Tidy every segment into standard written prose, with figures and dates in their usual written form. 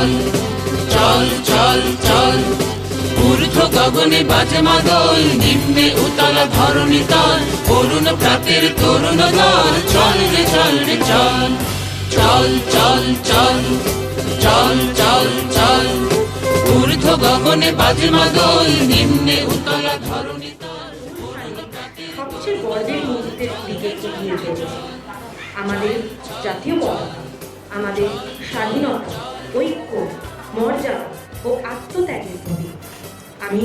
চল চল চল চল। ঊর্ধ্ব গগনে বাজে মাদল, নিম্নে উতলা ধরণী তল, অরুণ প্রাতের তরুণ দল, চল রে চল রে চল। চল চল চল চল চল চল। ঊর্ধ্ব গগনে বাজে মাদল, নিম্নে উতলা ধরণী তল, অরুণ প্রাতের সবচেয়ে গর্বের মুহূর্তের দিকে এগিয়ে চলেছে আমাদের জাতীয় পতাকা, আমাদের স্বাধীনতা, ঐক্য, মর্যাদা ও আত্মত্যাগের প্রতীক। আমি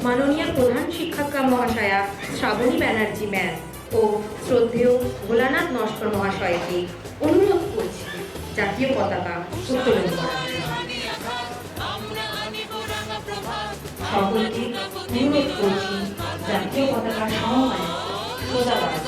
মাননীয় প্রধান শিক্ষিকা মহাশয়া শ্রাবণী ব্যানার্জি ম্যাম ও শ্রদ্ধেয় ভোলানাথ নস্কর মহাশয়কে অনুরোধ করছি জাতীয় পতাকা উত্তোলন করার জন্য। সকলকে অনুরোধ করছি জাতীয় পতাকা সমন্বয়ে সোজা দাঁড়াতে।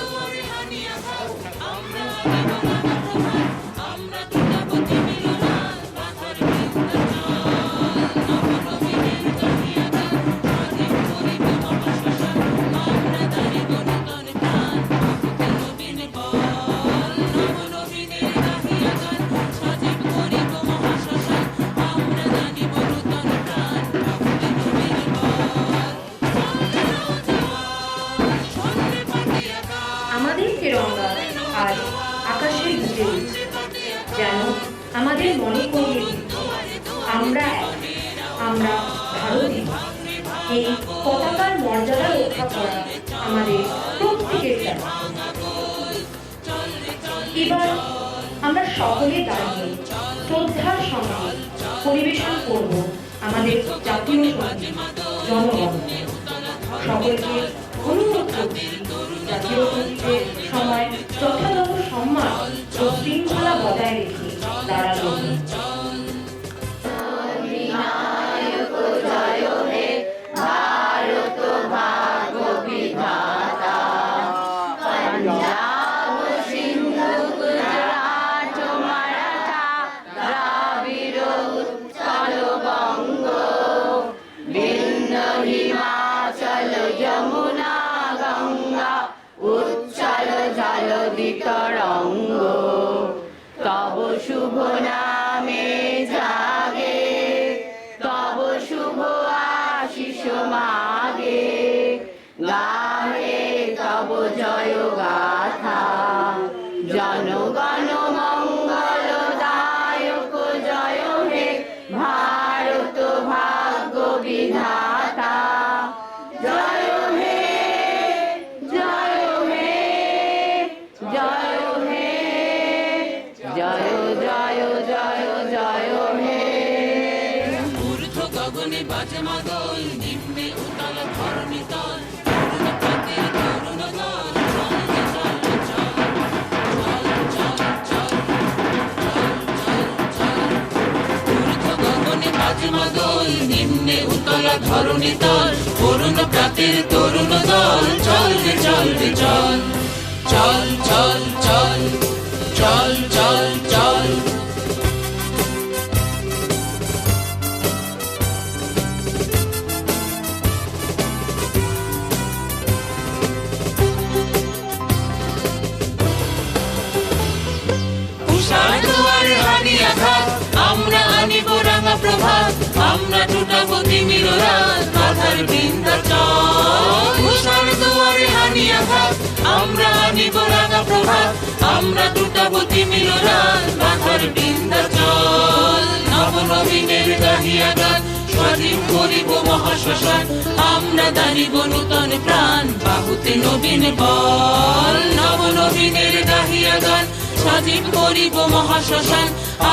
আমাদের তেরঙ্গা আজ আকাশের বুকে উঠছে, যেন আমাদের মনে করিয়ে দিচ্ছে আমরা এক, আমরা ভারতীয়। এই পতাকার মর্যাদা রক্ষা করা আমাদের প্রত্যেকের দায়িত্ব। এবার আমরা সকলে দাঁড়িয়ে শ্রদ্ধার সঙ্গে পরিবেশন করব আমাদের জাতীয় সঙ্গীত জনগণ। সকলকে অনুরোধ করছি জাতীয় সঙ্গীতের সময় যথাযথ সম্মান ও শৃঙ্খলা বজায় রেখে দাঁড়ানো। তরঙ্গ তব শুভ নামে জাগে, তব শুভ আশিস মাগে, গাহে তব জয় গাথা। জনগণ মঙ্গল দায়ক জয় হে ভারত ভাগ্য বিধাতা। জয় হে জয় হে জয় হে জয় জয় জয় জয় হে। ঊর্ধ্ব গগনে বাজে মাদল, নিম্নে উতলা ধরণী তল, অরুণ প্রাতের তরুণ দল, চল রে চল রে চল। চল চল চল চল চল। ঊর্ধ্ব গগনে বাজে মাদল, নিম্নে উতলা ধরণী তল, অরুণ প্রাতের তরুণ দল, চল রে চল রে চল। চল চল চল চল চল চল। উষার দুয়ারে হানি আঘাত, আমরা আনিব রাঙা প্রভাত, আমরা টুটাবো তিমির রাত, বাধার বিন্ধ্যাচল। উষার দুয়ারে হানি আঘাত, আমরা আনিব রাঙা প্রভাত, আমরা টুটাবো তিমির রাত, বাধার বিন্ধ্যাচল। নবনবীনের গাহিয়া গান, স্বাধীন করিব মহাশ্মশান, আমরা দানিব নূতন প্রাণ, বাহুতে নবীন বল। নবনবীনের গাহিয়া গান, স্বাধীন করিব মহাশ্মশান,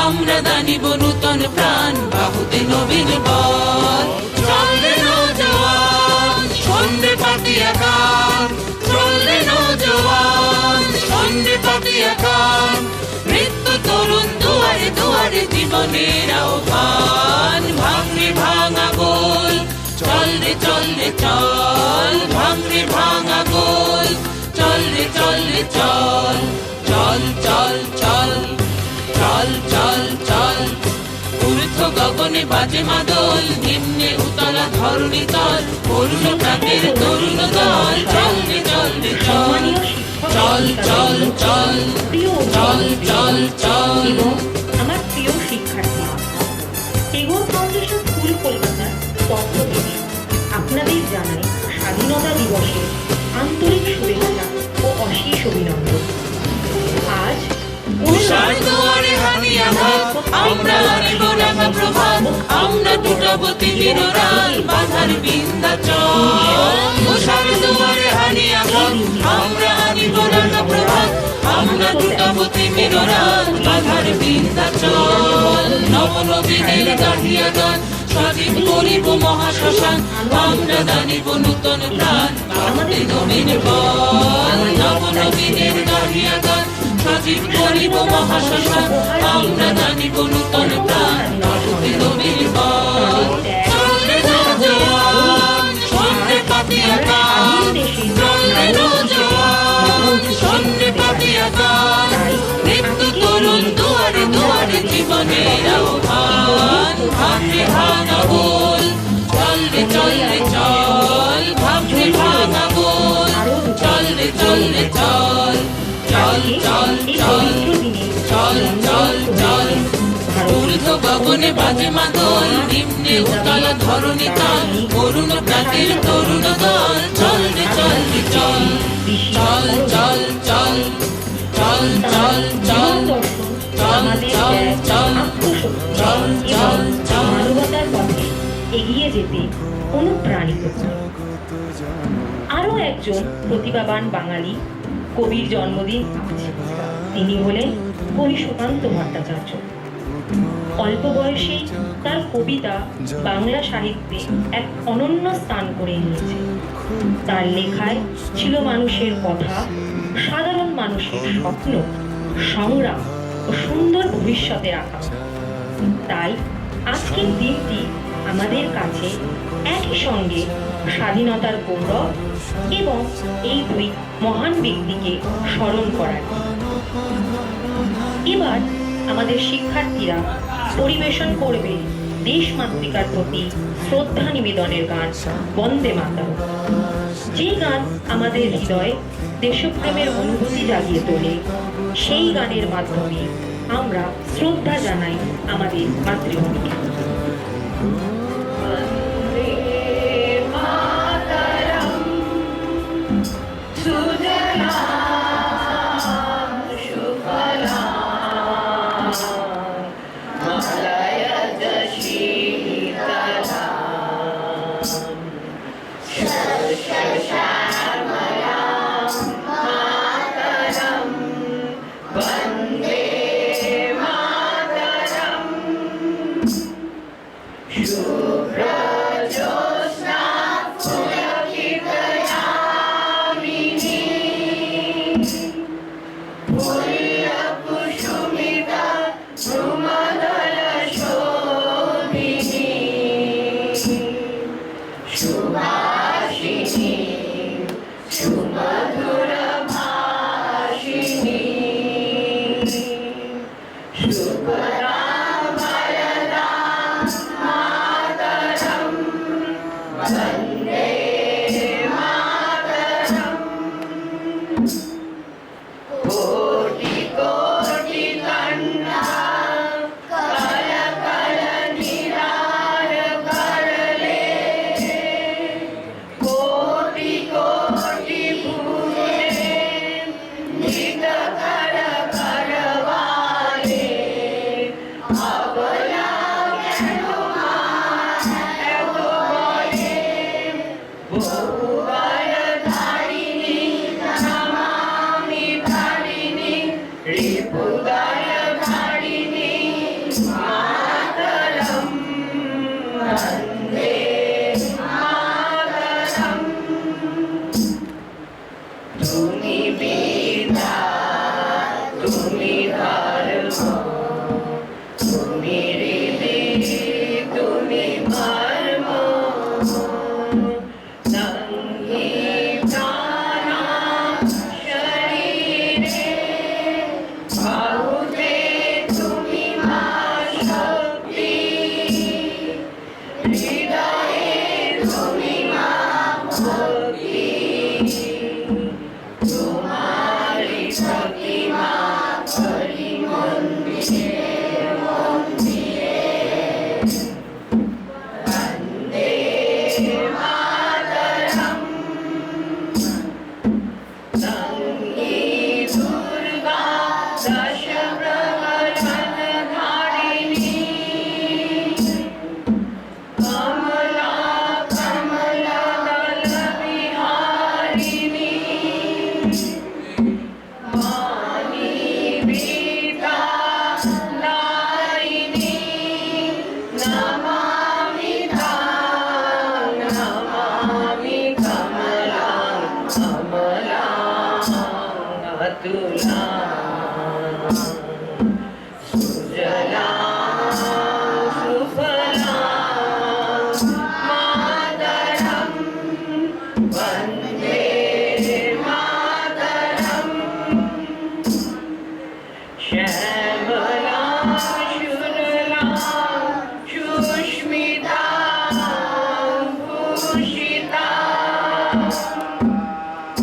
আমরা দানিব নূতন প্রাণ, বাহুতে নবীন বল। চল রে নওজোয়ান সন্ধে পাতিয়া গান, চল রে নওজোয়ান সন্ধে পাতিয়া গান। মৃত্যু তরুণ দুয়ারে দুয়ারে জীবনের আহ্বান, ভাঙরে ভাঙা গোল, চল রে চল রে চল, ভাঙরে ভাঙা গোল, চল রে চল রে চল। চল চল চল চল চল চল। ঊর্ধ্ব গগনে বাজে মাদল, নিম্নে উতলা ধরণী তল, অরুণ প্রাতের তরুণ দল, চল রে চল রে চল। চল চল চল প্রিয় চল চল চল। এবং আমার প্রিয় শিক্ষার্থী, আমরা আনিব রাঙা প্রভাত, আমরা টুটাবো তিমির রাত, বাধার বিন্ধ্যাচল। উষার দুয়ারে হানি আঘাত, আমরা আনিব রাঙা প্রভাত, আমরা টুটাবো তিমির রাত, বাধার বিন্ধ্যাচল। নবনবীনের গাহিয়া গান, সজীব করিব মহাশ্মশান, আমরা দানিব নূতন প্রাণ, বাঁধতে নবীন বল। নবনবীনের গাহিয়া গান, সজীব করিব মহাশ্মশান, আমরা দানিব নূতন প্রাণ, বাঁধতে নবীন বল। চলবে নৌজোয়ান, সন্ধ্যে পাতিয়া গান, চলবে নৌজোয়ান, সন্ধ্যে পাতিয়া গান, নিত্য তরুণ দুয়ারে দুয়ারে জীবনের আহ্বান। ভাবরে ভাঙা বল, চলবে চলবে চল, ভাবরে ভাঙা বল, চলবে চলবে চল, চল চল চল, চল চল চল। ঊর্ধ্ব গগনে বাজে মাদল, নিম্নে উতলা ধরণী তাল, অরুণ প্রাতের তরুণ দল, চলবে চলবে চল, চল চল চল, চল চল চল, চল চল চল, চল চল চল। মানবতার পথে এগিয়ে যেতে অনুপ্রাণিত করে। আরো একজন প্রতিভাবান বাঙালি কবির জন্মদিন আছে। তিনি হলেন কবি সুকান্ত ভট্টাচার্য। অল্প বয়সেই তার কবিতা বাংলা সাহিত্যে এক অনন্য স্থান করে নিয়েছে। তার লেখায় ছিল মানুষের কথা, সাধারণ মানুষের স্বপ্ন, সংগ্রাম ও সুন্দর ভবিষ্যতের আকাঙ্ক্ষা। তাই আজকের দিনটি আমাদের কাছে একই সঙ্গে স্বাধীনতার গৌরব এবং এই দুই মহান ব্যক্তিকে স্মরণ করার। এবার আমাদের শিক্ষার্থীরা পরিবেশন করবে দেশমাতৃকার প্রতি শ্রদ্ধা নিবেদনের গান বন্দে মাতরম। যে গান আমাদের হৃদয়ে দেশপ্রেমের অনুভূতি জাগিয়ে তোলে, সেই গানের মাধ্যমে আমরা শ্রদ্ধা জানাই আমাদের মাতৃভূমিকে।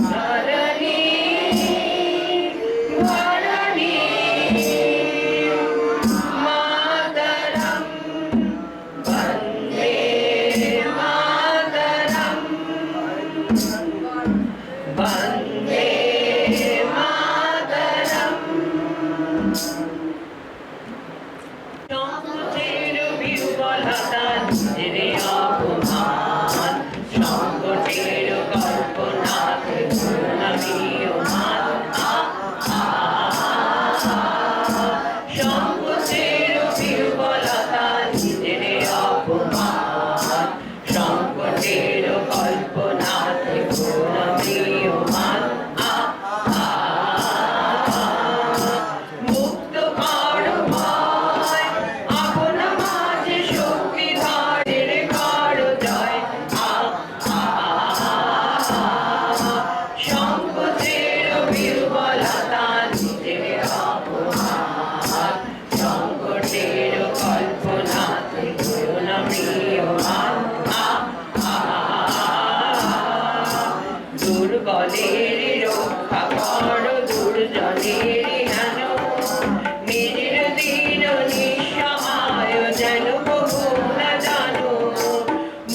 ধরণী ধরণী মাতরম বন্দে মাতরম বন্দে মাতরম সংকটের বিহ্বলতা নিজেরে অপমান সংকটের কল্পনাতে ঘূর্ণামীয়মান সংকটের বিহ্বলতা নিজেরে অপমান সংকটের কল্পনাতে ঘূর্ণামীয়মান মুক্ত কর ভয় আপন মাঝে শক্তি ধারের কর জয় সংকটের বিহ্বলতা নিজের অপমান সংকটের কল্পনাতে ঘূর্ণামীয়মান দুর্বলের রক্ষা কর দুর্জনের হেন নিজের দিন নিঃসহায় যেন প্রভু না জানো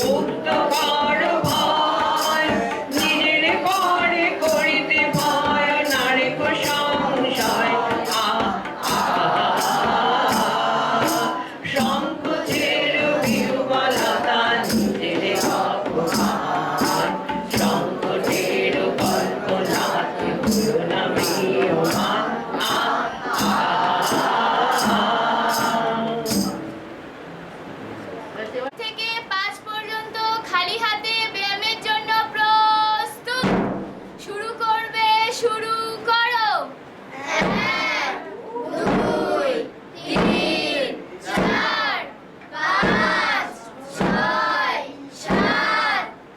মুক্ত কর ভয় নিজের করে করিতে ভয় নারে সংশয় সংকোচের বিহ্বলতা নিজের অপমান সংকটের কল্পনাতে ঘূর্ণামীয়মান থেকে 5 পর্যন্ত খালি হাতে ব্যায়ামের জন্য প্রস্তুত শুরু করবে শুরু করো 1 2 3 4 5 6 7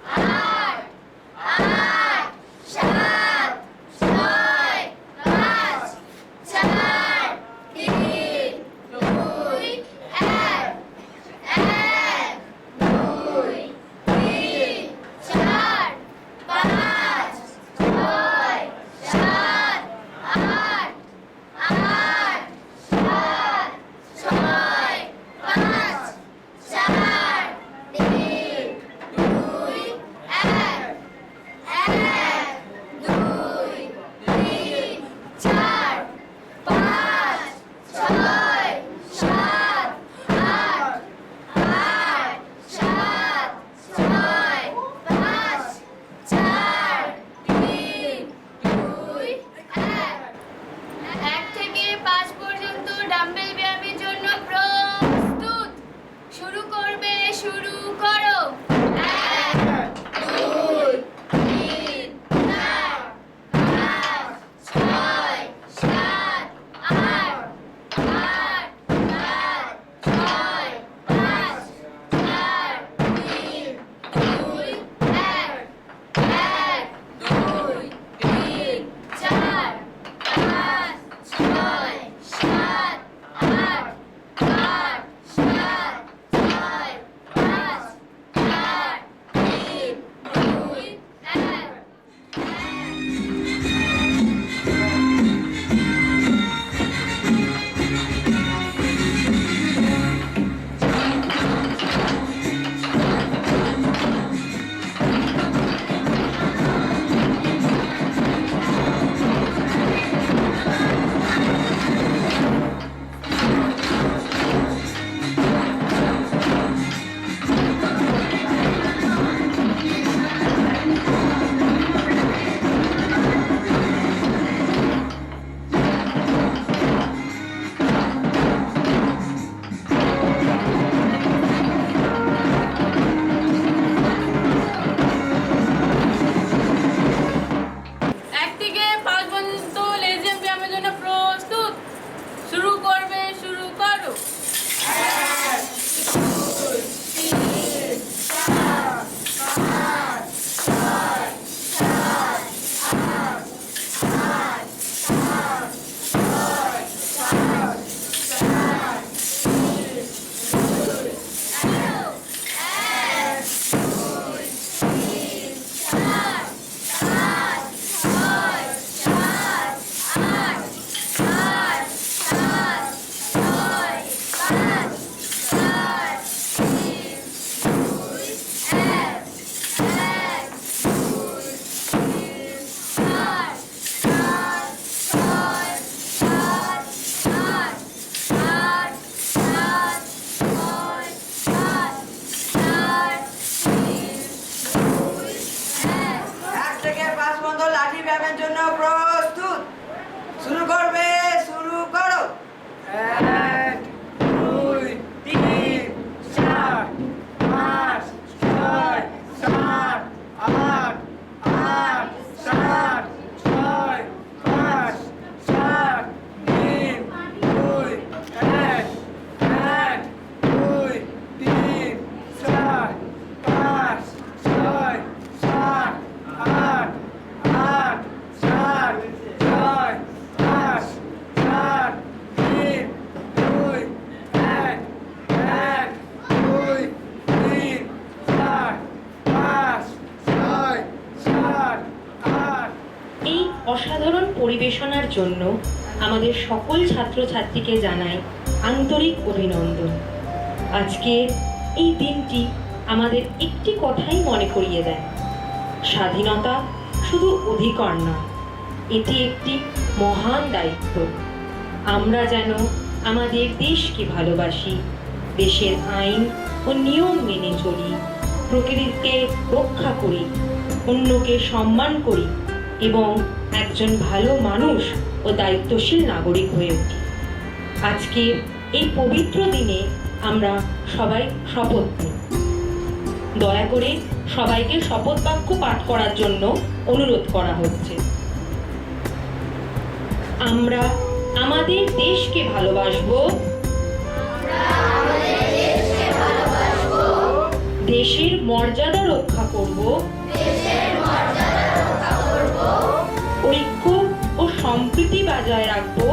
লাঠি ব্যায়ামের জন্য প্রস্তুত। শুরু করবে, শুরু করো। 1 2 3 4 5 6 7 8 8 7 6 5 4 3 2 1 1 2 3 4 5 6 7 8 8 7 6 5 4 3 2 1 1 2 3 4 5 6 7 8 এই অসাধারণ পরিবেশনার জন্য আমাদের সকল ছাত্রছাত্রীকে জানাই আন্তরিক অভিনন্দন। আজকে এই দিনটি আমাদের একটি কথাই মনে করিয়ে দেয়, স্বাধীনতা শুধু অধিকার নয়, এটি একটি মহান দায়িত্ব। আমরা যেন আমাদের দেশকে ভালোবাসি, দেশের আইন ও নিয়ম মেনে চলি, প্রকৃতিকে রক্ষা করি, অন্যকে সম্মান করি এবং একজন ভালো মানুষ ও দায়িত্বশীল নাগরিক হয়ে উঠি। আজকে এই পবিত্র দিনে আমরা সবাই শপথ নিই। দয়া করে সবাইকে শপথ বাক্য পাঠ করার জন্য অনুরোধ করা হচ্ছে। আমরা আমাদের দেশকে ভালোবাসবো, দেশের মর্যাদা রক্ষা করব, ঐক্য ও সম্প্রীতি বজায় রাখবো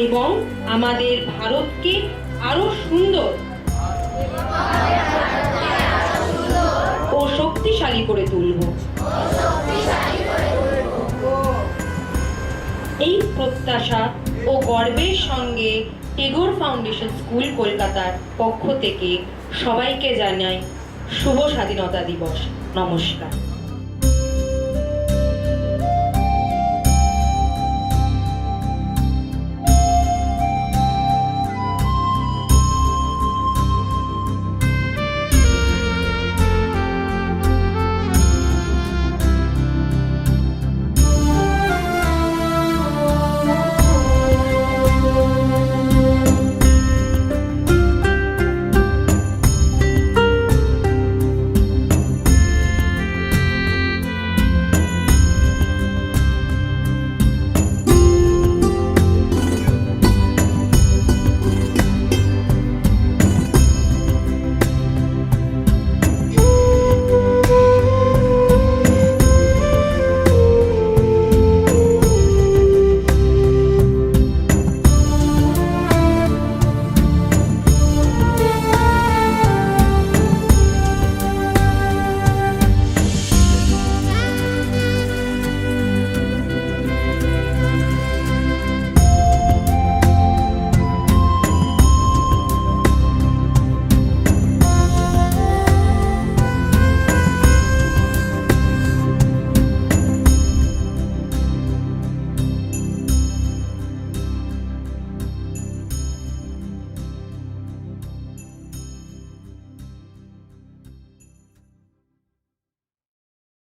এবং আমাদের ভারতকে আরো সুন্দর ও শক্তিশালী করে তুলব। এই প্রত্যাশা ও গর্বের সঙ্গে টেগোর ফাউন্ডেশন স্কুল কলকাতার পক্ষ থেকে সবাইকে জানাই শুভ স্বাধীনতা দিবস। নমস্কার।